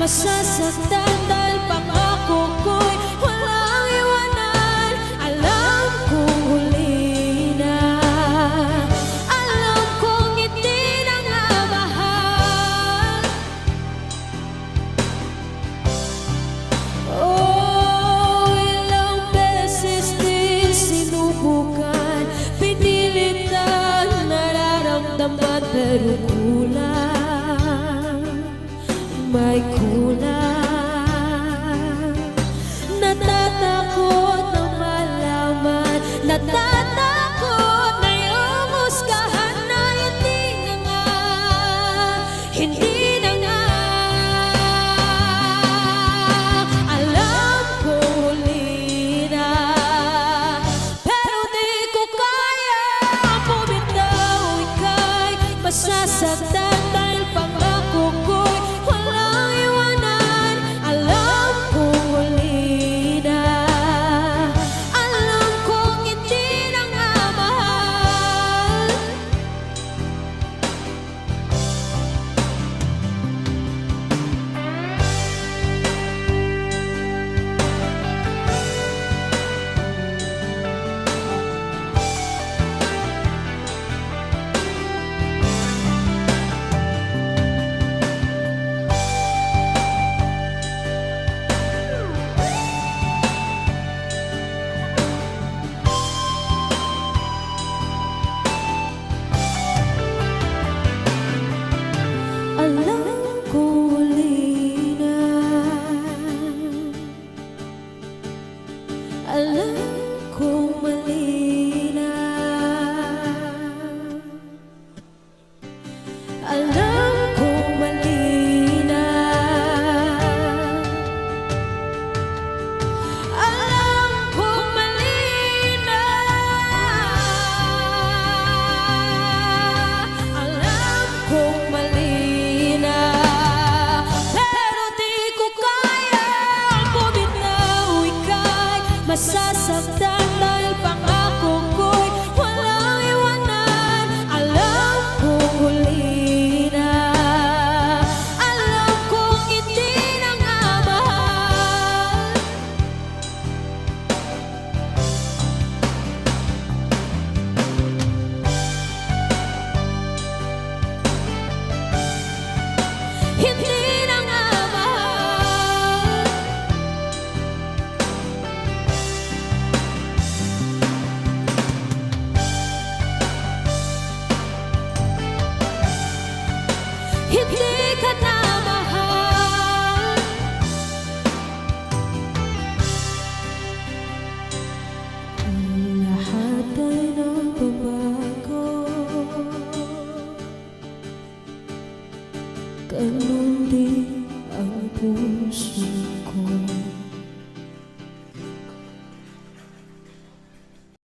masasaktan dahil pangako ko'y walang iwanan. Alam kong huli na, alam kong hindi na nga mahal. Oh, ilang beses din sinubukan, pinilitan, nararamdaman pero kulang, may kulang. Natatakot na malaman, natatakot na yung husgahan na hindi na nga, hindi na nga. Alam ko huli na, pero di ko kaya bumitaw. Ika'y masasaktan dahil pangako ko'y walang iwanan. Alam kong huli na, alam kong hindi na nga mahal. Alam ko huli na, alam kong mali na, alam kong mali na, alam kong mali na, alam kong mali na, pero di ko kaya bumitaw. Ika'y masasaktan dahil pangako ko'y walang iwanan. Alam kong huli na, alam kong hindi na nga mahal. Hindi na nga mahal. Hindi ka na mahal. Ang lahat ay nagbabago, ganun din ang puso ko.